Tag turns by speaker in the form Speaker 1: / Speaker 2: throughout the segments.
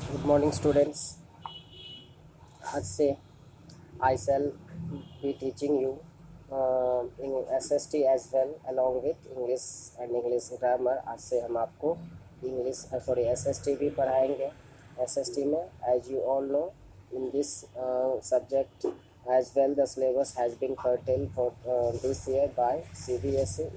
Speaker 1: Good morning, students. आज से I shall be teaching you in SST as well along with English and English grammar. आज से हम आपको SST भी पढ़ाएंगे. SST में as you all know in this subject as well the syllabus has been curtailed for this year by CBSE.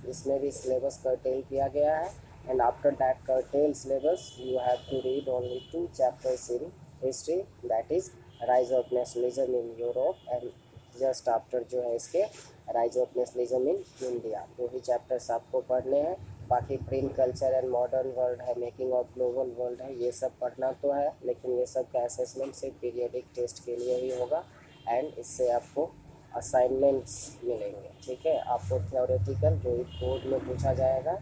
Speaker 1: इसमें भी syllabus curtail किया गया है. And after that curtailed syllabus you have to read only 2 chapters in history, that is rise of nationalism in Europe and just after जो है इसके rise of nationalism in India. 2 he chapters आपको पढ़ने हैं. बाकी print culture and modern world है, making of global world है, ये सब पढ़ना तो है, लेकिन ये सब का असेसमेंट सिर्फ पीरियडिक टेस्ट के लिए ही होगा एंड इससे आपको असाइनमेंट्स मिलेंगे. ठीक है, आपको थ्योरेटिकल जो बोर्ड में पूछा जाएगा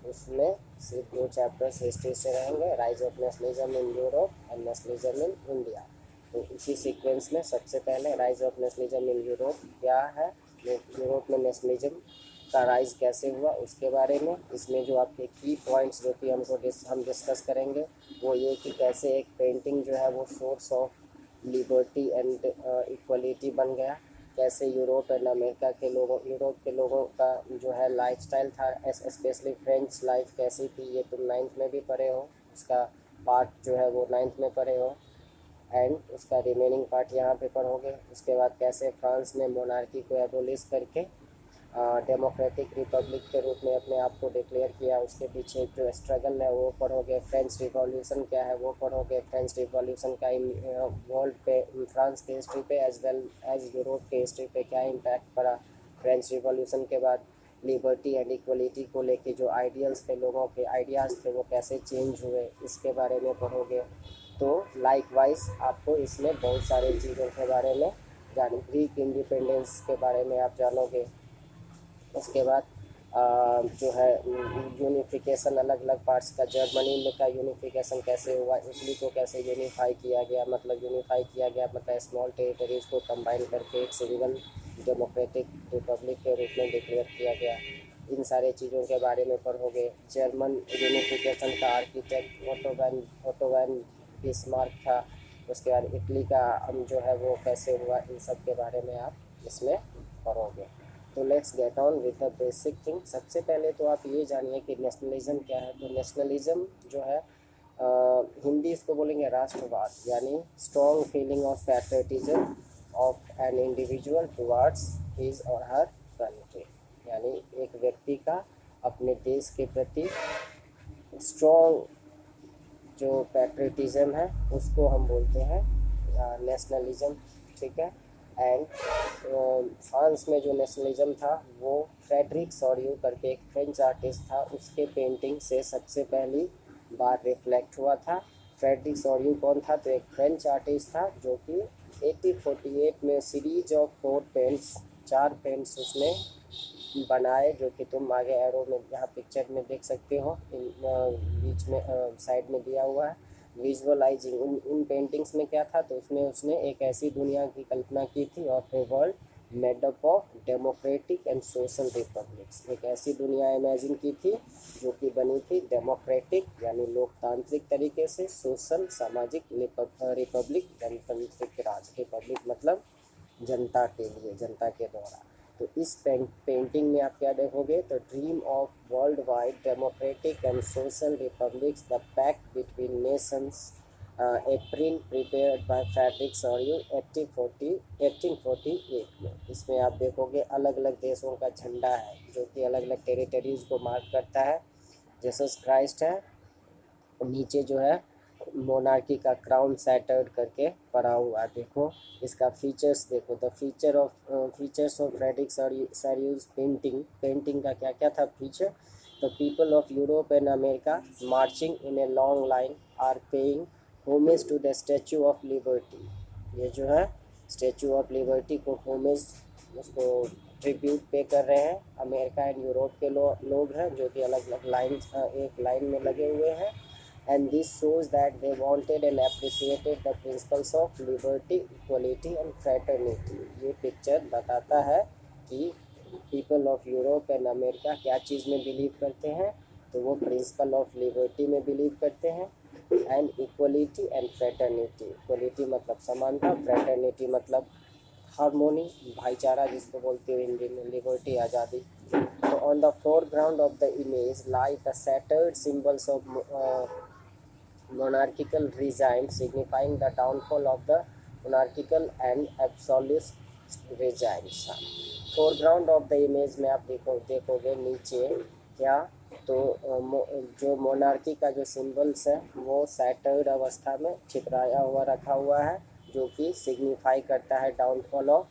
Speaker 1: उसमें सिर्फ 2 चैप्टर्स हिस्ट्री से रहेंगे, rise of nationalism in Europe and nationalism in India. तो इसी सीक्वेंस में सबसे पहले rise of nationalism in Europe क्या है, यूरोप में नेशनलिज्म का राइज कैसे हुआ उसके बारे में. इसमें जो आपके की पॉइंट्स जो कि हम डिस्कस करेंगे वो ये कि कैसे एक पेंटिंग जो है वो source of liberty and equality बन गया, कैसे यूरोप के लोगों का जो है लाइफस्टाइल था, स्पेशली फ्रेंच लाइफ कैसी थी, ये तुम 9th में भी पढ़े हो, उसका पार्ट जो है वो 9th में पढ़े हो एंड उसका रिमेनिंग पार्ट यहाँ पे पढ़ोगे. उसके बाद कैसे फ्रांस ने मोनार्की को एबोलिश करके डेमोक्रेटिक रिपब्लिक के रूप में अपने आप को डिक्लेयर किया, उसके पीछे जो स्ट्रगल है वो पढ़ोगे. फ्रेंच रिवॉल्यूशन क्या है वो पढ़ोगे. फ्रेंच रिवॉल्यूशन का वर्ल्ड पे, फ्रांस के हिस्ट्री पे एज वेल एज यूरोप के हिस्ट्री पे क्या इम्पैक्ट पड़ा. फ्रेंच रिवॉल्यूशन के बाद लिबर्टी एंड इक्वलिटी को लेके जो आइडियल्स थे, लोगों के आइडियाज़ थे, वो कैसे चेंज हुए, इसके बारे में पढ़ोगे. तो लाइकवाइज आपको इसमें बहुत सारी चीज़ों के बारे में ग्रीक इंडिपेंडेंस के बारे में आप जानोगे. उसके बाद जो है यूनिफिकेशन, अलग अलग पार्ट्स का, जर्मनी में का यूनिफिकेशन कैसे हुआ, इटली को कैसे यूनिफाई किया गया, मतलब स्मॉल टेरिटरीज़ को कंबाइन करके एक सिंगल डेमोक्रेटिक रिपब्लिक के रूप में डिक्लेयर किया गया. इन सारे चीज़ों के बारे में पढ़ोगे. जर्मन यूनिफिकेशन का आर्किटेक्ट ओटो वैन बिस्मार्क था. उसके बाद इटली का जो है वो कैसे हुआ, इन सब के बारे में आप इसमें पढ़ोगे. तो let's get on with the basic thing. सबसे पहले तो आप ये जानिए कि नेशनलिज्म क्या है. तो नेशनलिज्म जो है हिंदी इसको बोलेंगे राष्ट्रवाद, यानी strong feeling of patriotism of an individual towards his और हर कंट्री, यानी एक व्यक्ति का अपने देश के प्रति स्ट्रॉन्ग जो पैट्रियटिज्म है उसको हम बोलते हैं नेशनलिज्म. ठीक है. एंड फ्रांस में जो नेशनलिज्म था वो फ्रेडरिक सॉरियो करके एक फ्रेंच आर्टिस्ट था, उसके पेंटिंग से सबसे पहली बार रिफ्लेक्ट हुआ था. फ्रेडरिक सॉरियो कौन था? तो एक फ्रेंच आर्टिस्ट था जो कि 1848 में सीरीज ऑफ 4 पेंट्स उसने बनाए, जो कि तुम आगे एरो में यहाँ पिक्चर में देख सकते हो, बीच में साइड में दिया हुआ है. विजुअलाइजिंग उन पेंटिंग्स में क्या था, तो उसमें उसने एक ऐसी दुनिया की कल्पना की थी, of a world made up of democratic and social republics. एक ऐसी दुनिया इमेजिन की थी जो कि बनी थी डेमोक्रेटिक यानी लोकतांत्रिक तरीके से, सोशल सामाजिक रिपब्लिक गणतंत्रिक राज. रिपब्लिक मतलब जनता के लिए, जनता के द्वारा. तो इस पेंटिंग में आप क्या देखोगे, तो dream of world wide democratic and social republics, the pact between nations, a print prepared by Frederic Sorrieu 1848 में. इसमें आप देखोगे अलग अलग देशों का झंडा है जो कि अलग अलग टेरिटरीज़ को मार्क करता है. जीसस क्राइस्ट है, नीचे जो है मोनार्की का क्राउन सैटर्ड करके पड़ा हुआ. देखो इसका फीचर्स देखो. The features of Frederic Sorrieu's painting का क्या क्या था feature. The people of Europe and America marching in a long line are paying homage to the Statue of Liberty. ये जो है स्टैचू ऑफ लिबर्टी को होमेज, उसको ट्रिब्यूट पे कर रहे हैं. अमेरिका एंड यूरोप के लोग हैं जो कि अलग अलग एक लाइन में लगे हुए हैं. And this shows that they wanted and appreciated the principles of liberty, equality and fraternity. ये पिक्चर बताता है कि people of Europe and America क्या चीज़ में बिलीव करते हैं, तो वो प्रिंसिपल ऑफ लिबर्टी में बिलीव करते हैं, and equality and fraternity. Equality मतलब समानता, फ्रेटर्निटी मतलब हारमोनी, भाईचारा जिसको बोलते हो हिंदी में, लिबर्टी आज़ादी। तो on the foreground of the image lie the shattered symbols of monarchical regime signifying the downfall of the monarchical and absolute regimes। Foreground of the image में आप देखोगे नीचे क्या, तो जो मोनार्की का जो सिंबल्स है वो सैटर्ड अवस्था में छितराया हुआ रखा हुआ है, जो कि सिग्निफाई करता है downfall of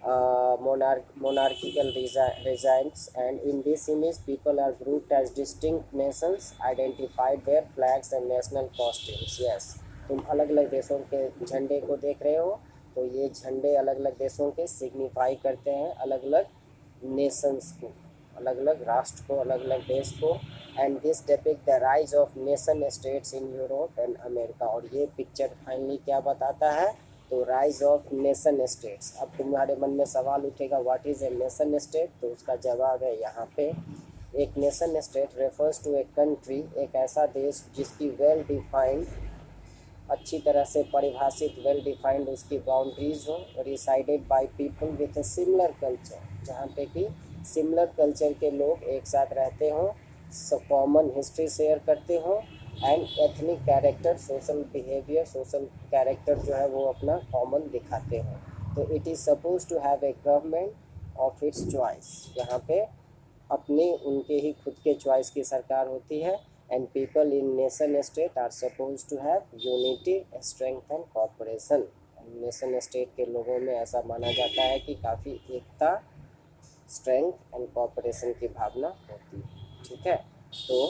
Speaker 1: monarchical regimes, and in this image people are grouped as distinct nations identified their flags and national costumes। yes, तुम अलग अलग देशों के झंडे को देख रहे हो, तो ये झंडे अलग अलग देशों के सिग्निफाई करते हैं अलग अलग नेशंस को, अलग अलग राष्ट्र को, अलग अलग देश को। And this depict the rise of nation states in Europe and America. और ये पिक्चर फाइनली क्या बताता है, तो राइज ऑफ नेशन स्टेट्स। अब तुम्हारे मन में सवाल उठेगा what is a nation state, तो उसका जवाब है यहाँ पे, एक nation state refers to a country, एक ऐसा देश जिसकी वेल डिफाइंड, अच्छी तरह से परिभाषित, वेल डिफाइंड उसकी बाउंड्रीज हो, resided by people with a similar culture, जहाँ पे कि सिमिलर कल्चर के लोग एक साथ रहते हों, कॉमन हिस्ट्री शेयर करते हों, and ethnic character, social behaviour, social character जो है वो अपना कॉमन दिखाते हों। तो it is suppose to have a government of its choice, यहाँ पे अपने उनके ही खुद के चॉइस की सरकार होती है। And people in nation state are suppose to have unity, strength and cooperation. Nation state के लोगों में ऐसा माना जाता है कि काफ़ी एकता, स्ट्रेंथ एंड कॉपरेशन की भावना होती है। ठीक है, तो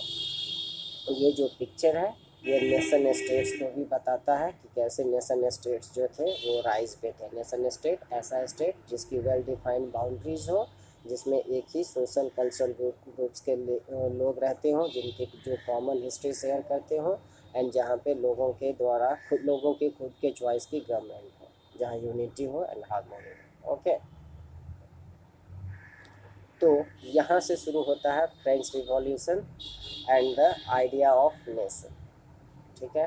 Speaker 1: ये जो पिक्चर है ये नेशन स्टेट्स को भी बताता है कि कैसे नेशन स्टेट्स जो थे वो राइज पे थे। नेशन स्टेट ऐसा स्टेट जिसकी वेल डिफाइंड बाउंड्रीज हो, जिसमें एक ही सोशल कल्चरल ग्रुप्स के लोग रहते हों, जिनके जो कॉमन हिस्ट्री शेयर करते हों, एंड जहाँ पे लोगों के द्वारा लोगों के खुद के चॉइस की गवर्नमेंट हो, जहाँ यूनिटी हो एंड हार्मोनी हो। ओके, तो यहाँ से शुरू होता है French revolution and the idea of nation. ठीक है,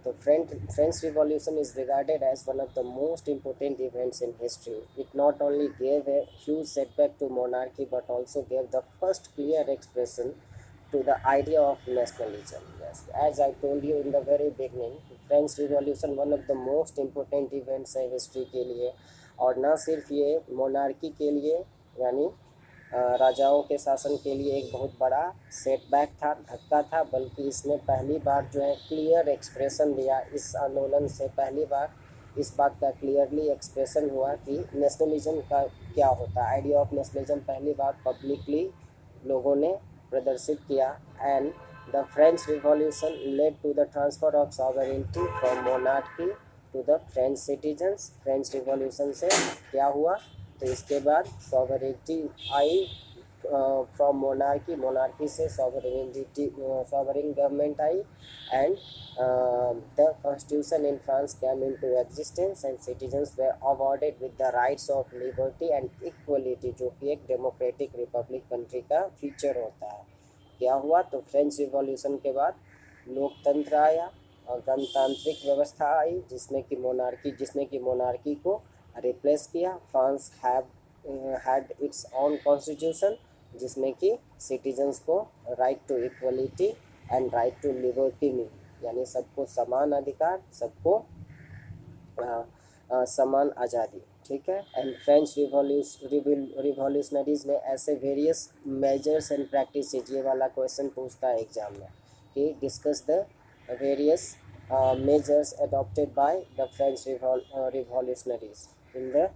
Speaker 1: तो French revolution is regarded as one of the most important events in history. It not only gave a huge setback to monarchy but also gave the first clear expression to the idea of nationalism। Yes, as I told you in the very beginning, French revolution one of the most important events है history के लिए। और ना सिर्फ ये monarchy के लिए, यानी राजाओं के शासन के लिए एक बहुत बड़ा सेटबैक था, धक्का था, बल्कि इसने पहली बार जो है क्लियर एक्सप्रेशन दिया। इस आंदोलन से पहली बार इस बात का क्लियरली एक्सप्रेशन हुआ कि नेशनलिज्म का क्या होता है। आइडिया ऑफ नेशनलिज्म पहली बार पब्लिकली लोगों ने प्रदर्शित किया। And the French revolution led to the transfer of sovereignty from monarchy to the French citizens. French revolution से क्या हुआ, तो इसके बाद सॉवरेनिटी आई फ्रॉम मोनार्की, मोनार्की से सॉवरेनिटी, सॉवरेन गवर्नमेंट आई। And the constitution in France came into existence and citizens were awarded with the rights of liberty and equality, जो कि एक डेमोक्रेटिक रिपब्लिक कंट्री का फीचर होता है। क्या हुआ, तो फ्रेंच रिवॉल्यूशन के बाद लोकतंत्र आया और गणतांत्रिक व्यवस्था आई, जिसने कि मोनार्की को रिप्लेस किया। France had its own constitution, जिसमें कि सिटीजन्स को right to equality and right to liberty मिली, यानी सबको समान अधिकार, सबको समान आज़ादी। ठीक है, एंड फ्रेंच रिवॉल्यूशनरीज ने ऐसे वेरियस मेजर्स एंड प्रैक्टिसेज, ये वाला क्वेश्चन पूछता है एग्जाम में कि discuss the various measures adopted by the French revolutionaries in the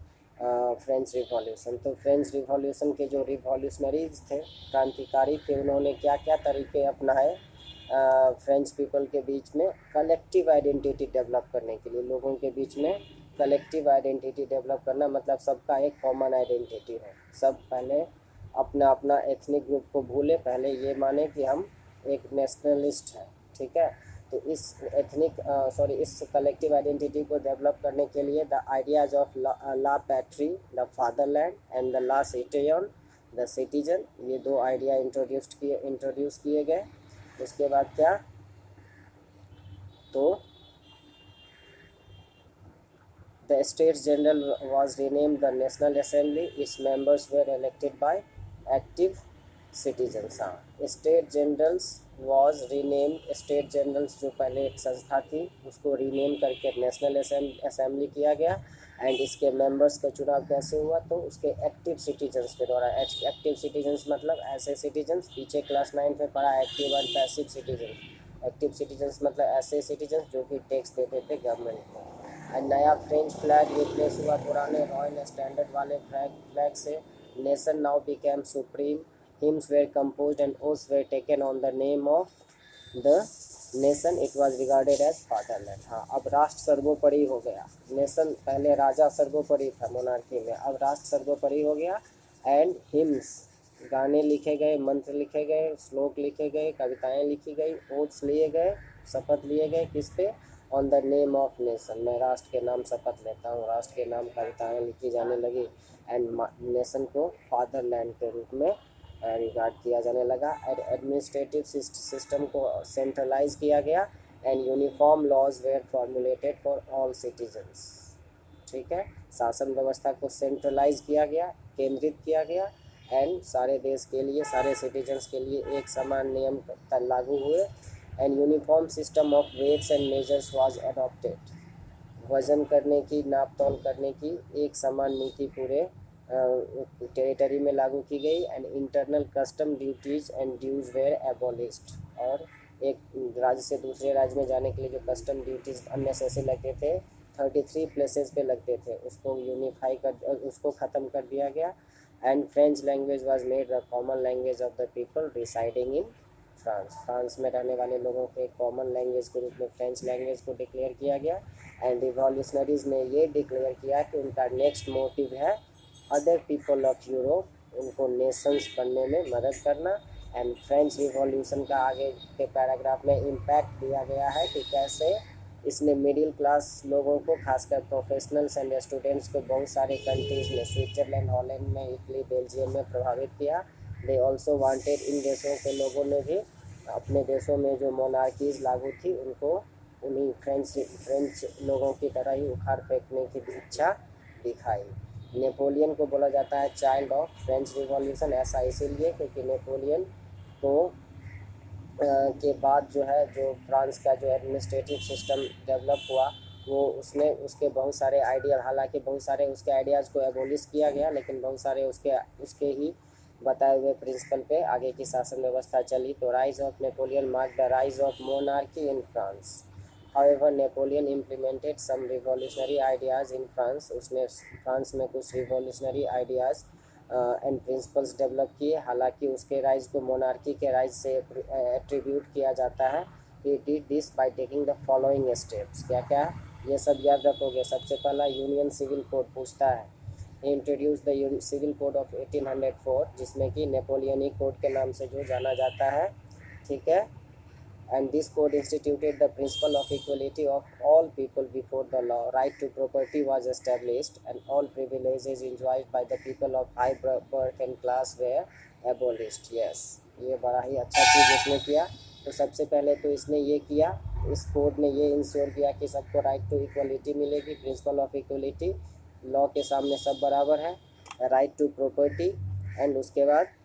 Speaker 1: French revolution. तो फ्रेंच रिवॉल्यूशन के जो रिवॉल्यूशनरीज थे, क्रांतिकारी थे, उन्होंने क्या क्या तरीके अपनाए फ्रेंच पीपल के बीच में कलेक्टिव आइडेंटिटी डेवलप करने के लिए। लोगों के बीच में कलेक्टिव आइडेंटिटी डेवलप करना मतलब सबका एक कॉमन आइडेंटिटी हो। सब पहले अपना अपना एथनिक ग्रुप को भूले, पहले ये माने कि हम एक नेशनलिस्ट हैं। ठीक है, तो इस इस कलेक्टिव आइडेंटिटी को डेवलप करने के लिए the ideas of la patrie, the fatherland and the la citizen, the citizen, ये दो आइडिया इंट्रोड्यूस किए गए। उसके बाद क्या, तो the States General was renamed the National Assembly. Its members were elected by active citizens. हाँ, state generals was renamed, state generals जो पहले एक संस्था थी उसको रीनेम करके नेशनल असेंबली किया गया। एंड इसके मेंबर्स का चुनाव कैसे हुआ, तो उसके एक्टिव सिटीजन्स के द्वारा। एक्टिव सिटीजन्स मतलब ऐसे सिटीजन्स, पीछे क्लास 9 में पढ़ा active and passive citizen. Active citizens मतलब ऐसे सिटीजन्स जो कि टैक्स देते थे गवर्नमेंट को। नया फ्रेंच फ्लैग रिप्लेस हुआ पुराने रॉयल स्टैंडर्ड वाले फ्लैग से। Nation now became supreme. Hymns were composed and oaths were taken on the name of the nation. It was regarded as fatherland. हाँ, अब राष्ट्र सर्वोपरि हो गया। नेशन पहले राजा सर्वोपरि था मोनार्की में, अब राष्ट्र सर्वोपरि हो गया। एंड हिम्स गाने लिखे गए, मंत्र लिखे गए, श्लोक लिखे गए, कविताएं लिखी गई, ओथ्स लिए गए, शपथ लिए गए। किस पे? On the name of nation. मैं राष्ट्र के नाम शपथ लेता हूँ, राष्ट्र के नाम कविताएं लिखी जाने लगी। एंड नेशन को फादरलैंड के रूप में रिगार्ड किया जाने लगा। एडमिनिस्ट्रेटिव सिस्टम को सेंट्रलाइज किया गया। And uniform laws were formulated for all citizens. ठीक है, शासन व्यवस्था को सेंट्रलाइज किया गया, केंद्रित किया गया। एंड सारे देश के लिए, सारे सिटीजन्स के लिए एक समान नियम लागू हुए। And uniform system of weights and measures was adopted. वजन करने की, नाप तौल करने की एक समान नीति पूरे टेरिटरी में लागू की गई। And internal custom duties and dues were abolished. और एक राज्य से दूसरे राज्य में जाने के लिए जो कस्टम ड्यूटीज अननेसेसरी लगते थे, 33 प्लेसेस पे लगते थे, उसको यूनिफाई कर, उसको ख़त्म कर दिया गया। And French language was made the common language of the people residing in France. France में रहने वाले लोगों के कॉमन लैंग्वेज के रूप में फ्रेंच लैंग्वेज को डिक्लेयर किया गया। एंड रिवॉल्यूशनरीज ने ये डिक्लेयर किया कि उनका नेक्स्ट मोटिव है अदर पीपल ऑफ यूरोप, उनको नेशंस बनने में मदद करना। एंड फ्रेंच रिवॉल्यूशन का आगे के पैराग्राफ में इम्पैक्ट दिया गया है कि कैसे इसने मिडिल क्लास लोगों को, खासकर प्रोफेशनल्स एंड स्टूडेंट्स को बहुत सारे कंट्रीज़ में, स्विट्ज़रलैंड, हॉलैंड में, इटली, बेल्जियम में प्रभावित किया। दे ऑल्सो वांटेड, इन देशों के लोगों ने भी अपने देशों में जो मोनार्कीज़ लागू थी उनको उन्हीं फ्रेंच लोगों की तरह ही उखाड़ फेंकने की इच्छा दिखाई। नेपोलियन को बोला जाता है चाइल्ड ऑफ फ्रेंच रिवॉल्यूशन, ऐसा इसीलिए क्योंकि नेपोलियन को के बाद जो है, जो फ्रांस का जो एडमिनिस्ट्रेटिव सिस्टम डेवलप हुआ, वो उसने उसके बहुत सारे आइडिया, हालांकि बहुत सारे उसके आइडियाज़ को एबोलिश किया गया, लेकिन बहुत सारे उसके ही बताए हुए प्रिंसिपल पे आगे की शासन व्यवस्था चली। तो rise of Napoleon mark the rise of monarchy in France. However, Napoleon implemented some revolutionary ideas in France. उसने फ्रांस में कुछ revolutionary ideas and principles develop किए। हालांकि उसके राइज को मोनार्की के राइज से एट्रीब्यूट किया जाता है। He did this by taking the following steps. क्या क्या? ये सब याद रखोगे। सबसे पहला यूनियन सिविल कोड पूछता है। Introduce the civil code of 1804, जिसमें कि नेपोलियनिक कोड के नाम से जो जाना जाता है। ठीक है। And this code instituted the principle of equality of all people before the law. Right to property was established, and all privileges enjoyed by the people of high birth and class were abolished. Yes, ये बड़ा ही अच्छा चीज़ इसने किया। तो सबसे पहले तो इसने ये किया, इस कोड ने ये इंश्योर किया कि सबको राइट टू इक्वलिटी मिलेगी, प्रिंसिपल ऑफ इक्वलिटी, लॉ के सामने सब बराबर है, राइट टू प्रॉपर्टी। एंड उसके बाद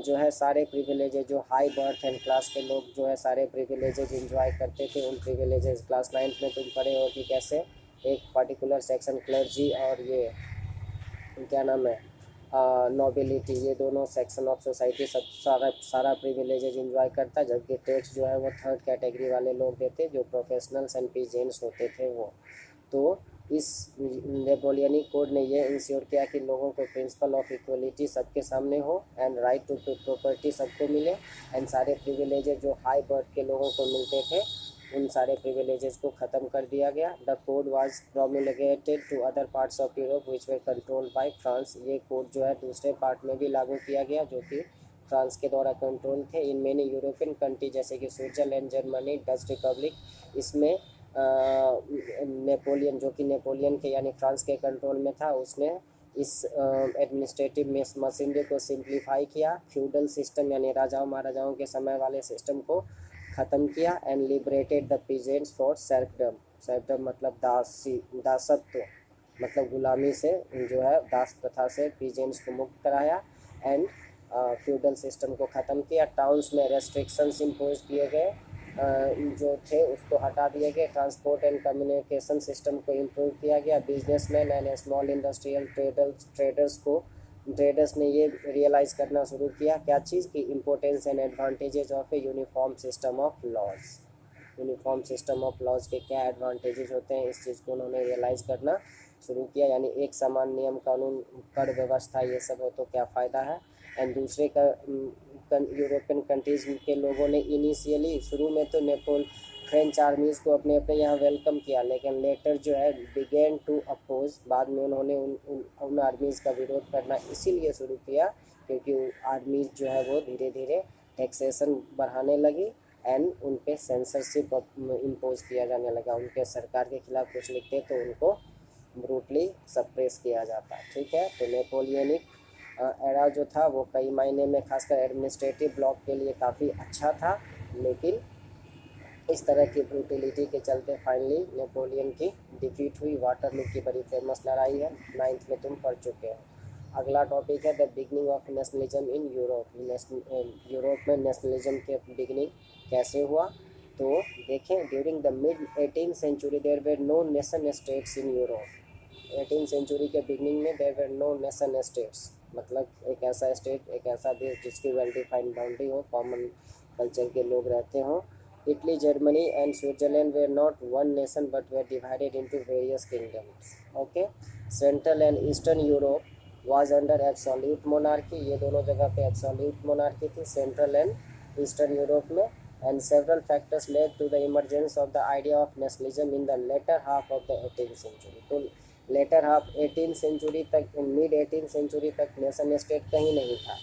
Speaker 1: जो है सारे प्रिविलेजेज, जो हाई बर्थ एंड क्लास के लोग जो है सारे प्रिविलेजेज इंजॉय करते थे, उन प्रिविलेजेस क्लास 9th में तुम पढ़े हो कि कैसे एक पर्टिकुलर सेक्शन क्लर्जी और ये क्या नाम है नोबिलिटी, ये दोनों सेक्शन ऑफ सोसाइटी सब सारा प्रिविलेजेज इंजॉय करता, जबकि टैक्स जो है वो थर्ड कैटेगरी वाले लोग देते, जो प्रोफेशनल्स एंड पीजेंट्स होते थे वो। तो इस नेपोलियनिक कोड ने ये इंश्योर किया कि लोगों को प्रिंसिपल ऑफ इक्वलिटी सबके सामने हो, एंड राइट टू प्रॉपर्टी सबको मिले, एंड सारे प्रिविलेजेस जो हाई बर्थ के लोगों को मिलते थे उन सारे प्रिविलेजेस को ख़त्म कर दिया गया। The code was promulgated to other parts of Europe which were controlled by France. ये कोड जो है दूसरे पार्ट में भी लागू किया गया जो कि फ्रांस के द्वारा कंट्रोल थे। इन मेनी यूरोपियन कंट्री जैसे कि स्विट्ज़रलैंड, जर्मनी, डच रिपब्लिक, इसमें नेपोलियन, जो कि नेपोलियन के यानी फ्रांस के कंट्रोल में था, उसने इस एडमिनिस्ट्रेटिव मशीनरी को सिंप्लीफाई किया। फ्यूडल सिस्टम यानी राजाओं महाराजाओं के समय वाले सिस्टम को ख़त्म किया and liberated the peasants for serfdom. Serfdom मतलब दासत्व, मतलब गुलामी से जो है दास प्रथा से पीजेंट्स को मुक्त कराया एंड फ्यूडल सिस्टम को ख़त्म किया। टाउन्स में रेस्ट्रिक्शंस इम्पोज किए गए, जो थे उसको हटा दिए गए। ट्रांसपोर्ट एंड कम्युनिकेशन सिस्टम को इम्प्रूव किया गया। Businessman and small industrial traders ने ये रियलाइज़ करना शुरू किया क्या चीज़ की importance and advantages of a uniform system of laws. Uniform system of laws के क्या एडवांटेजेस होते हैं, इस चीज़ को उन्होंने रियलाइज़ करना शुरू किया। यानी एक समान नियम कानून कर व्यवस्था ये सब हो तो क्या फ़ायदा है। एंड दूसरे का यूरोपियन कंट्रीज़ के लोगों ने इनिशियली शुरू में तो फ्रेंच आर्मीज़ को अपने अपने यहाँ वेलकम किया, लेकिन लेटर जो है बिगेन टू अपोज, बाद में उन्होंने उन आर्मीज़ का विरोध करना इसीलिए शुरू किया क्योंकि आर्मीज़ जो है वो धीरे धीरे टैक्सेशन बढ़ाने लगी एंड उन पर सेंसरशिप इम्पोज किया जाने लगा। उनके सरकार के खिलाफ कुछ लिखते तो उनको ब्रूटली सप्रेस किया जाता। ठीक है, तो नेपोलियनिक एरा जो था वो कई मायने में खासकर एडमिनिस्ट्रेटिव ब्लॉक के लिए काफ़ी अच्छा था, लेकिन इस तरह की ब्रूटिलिटी के चलते फाइनली नेपोलियन की डिफीट हुई। वाटरलू की बड़ी फेमस लड़ाई है, 9th में तुम पढ़ चुके हो। अगला टॉपिक है the beginning of nationalism in Europe. Europe में नेशनलिज्म के बिगनिंग कैसे हुआ, तो देखें during the mid 18th century there were no nation states in Europe. 18th century के बिगनिंग में there were no nation states, मतलब एक ऐसा स्टेट, एक ऐसा देश जिसकी वेल डिफाइंड बाउंड्री हो, कॉमन कल्चर के लोग रहते हों। Italy, Germany and Switzerland were not one nation but were divided into various kingdoms. Okay, Central and Eastern Europe was under absolute monarchy. ये दोनों जगह पे absolute monarchy थी, Central and Eastern Europe में. And several factors led to the emergence of the idea of nationalism in the latter half of the 18th century. तो latter half 18th century तक, mid 18th century तक nation state कहीं नहीं था।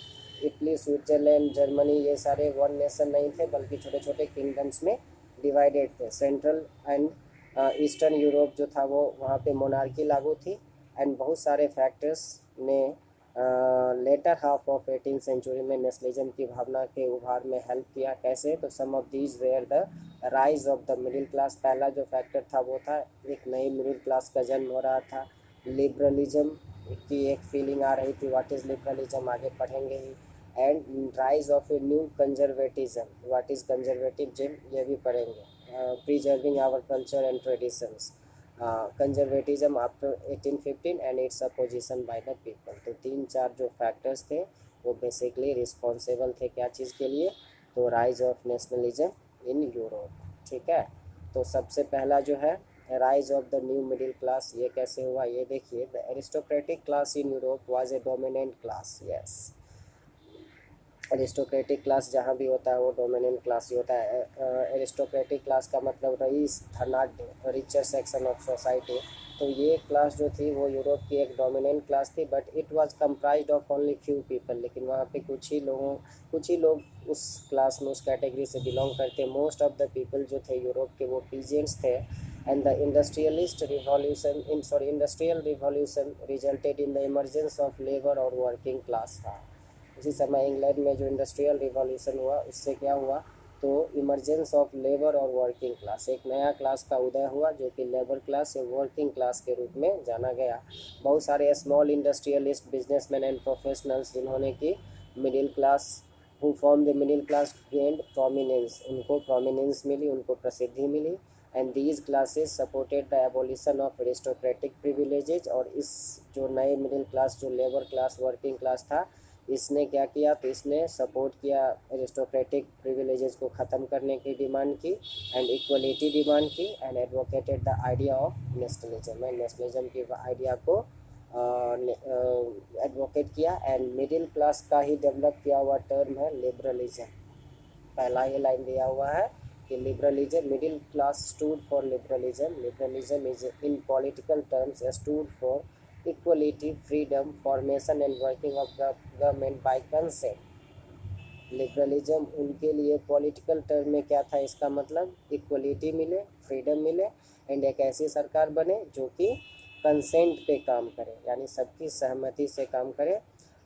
Speaker 1: Italy, Switzerland, Germany ये सारे one nation नहीं थे बल्कि छोटे छोटे किंगडम्स में डिवाइडेड थे। सेंट्रल एंड ईस्टर्न यूरोप जो था वो वहाँ पे मोनार्की लागू थी एंड बहुत सारे फैक्टर्स ने later half of 18th century में नेशनलिज्म की भावना के उभार में हेल्प किया। कैसे, तो some of these were the rise of the middle class. पहला जो फैक्टर था वो था एक नई मिडिल क्लास का जन्म हो रहा था। लिबरलिज्म की एक फीलिंग आ रही थी, व्हाट इज़ लिबरलिज्म आगे पढ़ेंगे ही। And rise of a new conservatism, what is conservatism ये भी पढ़ेंगे। Preserving our culture and traditions, conservatism after 1815 and its opposition by the people. तो 3-4 जो फैक्टर्स थे वो बेसिकली रिस्पॉन्सिबल थे क्या चीज़ के लिए, तो rise of nationalism in Europe. ठीक है, तो सबसे पहला जो है rise of the new middle class, ये कैसे हुआ ये देखिए। The aristocratic class in Europe was a dominant class. Yes, aristocratic class जहाँ भी होता है वो डोमिनेंट क्लास ही होता है। एरिस्टोक्रेटिक क्लास का मतलब रईस, धनाढ्य, रिचर सेक्शन ऑफ सोसाइटी। तो ये क्लास जो थी वो यूरोप की एक डोमिनेंट क्लास थी, but it was comprised of only few people. लेकिन वहाँ पे कुछ ही लोग उस क्लास में, उस कैटेगरी से बिलोंग करते। मोस्ट ऑफ द पीपल जो थे यूरोप के वो पीजेंट्स थे। And the industrial revolution resulted in the emergence of labour और वर्किंग क्लास था। उसी समय इंग्लैंड में जो इंडस्ट्रियल रिवॉल्यूशन हुआ उससे क्या हुआ, तो इमर्जेंस ऑफ लेबर और वर्किंग क्लास, एक नया क्लास का उदय हुआ जो कि लेबर क्लास या वर्किंग क्लास के रूप में जाना गया। बहुत सारे small industrialist, businessman and professionals जिन्होंने कि middle class who form the middle class gained prominence, उनको प्रोमिनेंस मिली, उनको प्रसिद्धि मिली। And these classes supported the abolition of aristocratic privileges. और इस जो नए मिडिल क्लास, जो लेबर क्लास, वर्किंग क्लास था, इसने क्या किया, तो इसने सपोर्ट किया एरिस्टोक्रेटिक प्रिविलेजेस को ख़त्म करने की डिमांड की एंड इक्वलिटी डिमांड की and advocated the idea of nationalism. And nationalism की आइडिया को एडवोकेट किया। एंड मिडिल क्लास का ही डेवलप किया हुआ टर्म है लिबरलिज्म। पहला ही लाइन दिया हुआ है कि liberalism, middle class stood for liberalism. Liberalism is in political terms stood for equality, freedom, formation and working of government by consent. Liberalism उनके लिए पॉलिटिकल टर्म में क्या था, इसका मतलब इक्वलिटी मिले, फ्रीडम मिले एंड एक ऐसी सरकार बने जो कि कंसेंट पे काम करे, यानी सबकी सहमति से काम करे।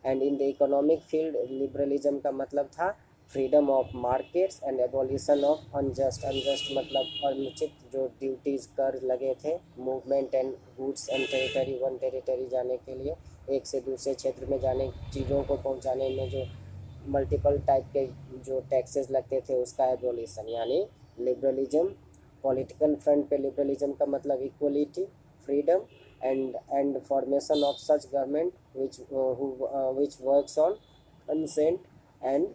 Speaker 1: And in the economic field liberalism का मतलब था freedom of markets and abolition of unjust मतलब अनुचित जो ड्यूटीज़ कर लगे थे, movement and goods and territory, one territory जाने के लिए, एक से दूसरे क्षेत्र में जाने, चीज़ों को पहुंचाने में जो मल्टीपल टाइप के जो टैक्सेस लगते थे उसका एबोलिशन, यानी लिबरलिज्म। पॉलिटिकल फ्रंट पे लिबरलिज्म का मतलब equality, freedom and formation of such government which works on consent and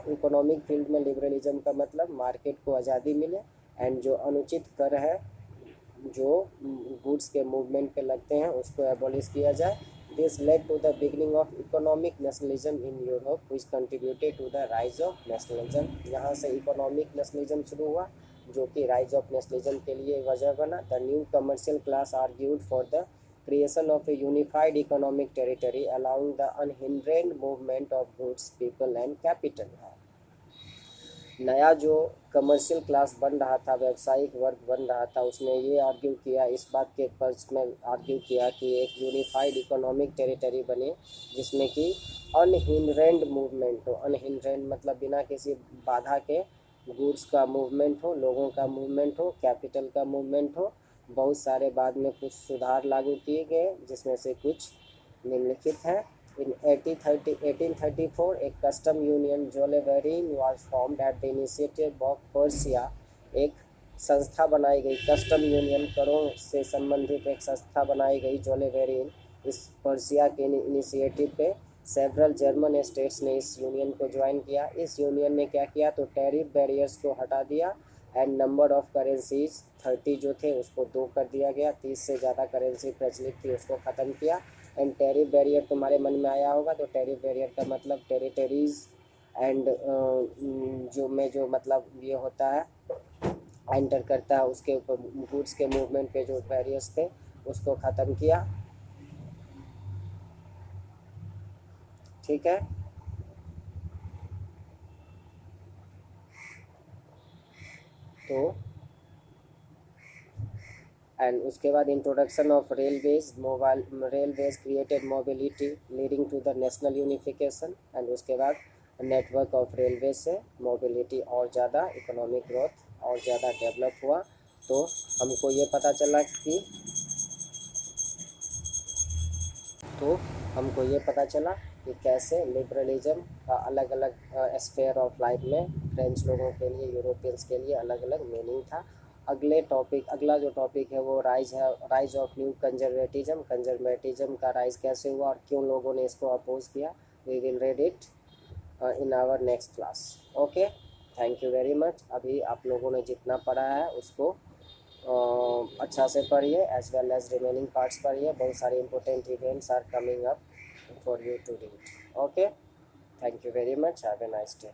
Speaker 1: economic field में लिबरलिज्म का मतलब मार्केट को आज़ादी मिले, एंड जो अनुचित कर है जो गुड्स के मूवमेंट पे लगते हैं उसको एबॉलिश किया जाए। This led to the beginning of economic nationalism in Europe which contributed to the rise of nationalism. यहाँ से इकोनॉमिक नेशनलिज्म शुरू हुआ जो कि राइज ऑफ नेशनलिज्म के लिए वजह बना। The new commercial class argued for the creation of a unified economic territory allowing the unhindered movement of goods, people and capital है। नया जो कमर्शियल क्लास बन रहा था, व्यावसायिक वर्ग बन रहा था, उसने ये आर्ग्यू किया, इस बात के पक्ष में आर्ग्यू किया कि एक यूनिफाइड इकोनॉमिक टेरिटरी बने जिसमें कि अनहिंड्रेंड मूवमेंट हो। अनहिंड्रेंड मतलब बिना किसी बाधा के गुड्स का मूवमेंट हो, लोगों का मूवमेंट हो, कैपिटल का मूवमेंट हो। बहुत सारे बाद में कुछ सुधार लागू किए गए जिसमें से कुछ निम्नलिखित है। In 1834, a custom union Joleverin was formed at the initiative of Persia। एक संस्था बनाई गई, कस्टम यूनियन, करों से संबंधित एक संस्था बनाई गई जोलेवेरिन, इस पर्सिया के इनिशिएटिव पे। सेवरल जर्मन स्टेट्स ने इस यूनियन को ज्वाइन किया। इस यूनियन ने क्या किया तो टैरिफ बैरियर्स को हटा दिया एंड नंबर ऑफ करेंसीज 30 जो थे उसको 2 कर दिया गया। 30 से ज़्यादा करेंसी प्रचलित थी उसको ख़त्म किया। एंड टैरिफ बैरियर तुम्हारे मन में आया होगा, तो टैरिफ बैरियर का मतलब टेरिटरीज एंड जो मतलब ये होता है एंटर करता है उसके ऊपर गुड्स के मूवमेंट पे जो बैरियर्स थे उसको ख़त्म किया। ठीक है, तो एंड उसके बाद introduction of railways created mobility leading to the national unification. And उसके बाद नेटवर्क ऑफ रेलवे से मोबिलिटी और ज़्यादा, इकोनॉमिक ग्रोथ और ज़्यादा डेवलप हुआ। तो हमको ये पता चला कि कैसे लिबरलिज्म का अलग अलग स्फेयर ऑफ लाइफ में फ्रेंच लोगों के लिए, यूरोपियंस के लिए अलग अलग मीनिंग था। अगला जो टॉपिक है वो राइज ऑफ न्यू कंजर्वेटिज्म का राइज कैसे हुआ और क्यों लोगों ने इसको अपोज किया। We will read it in our next class. Okay, thank you very much. अभी आप लोगों ने जितना पढ़ा है उसको अच्छा से पढ़िए, as well as remaining parts पढ़िए। बहुत सारे important events are coming up for you to read. Okay, thank you very much, have a nice day.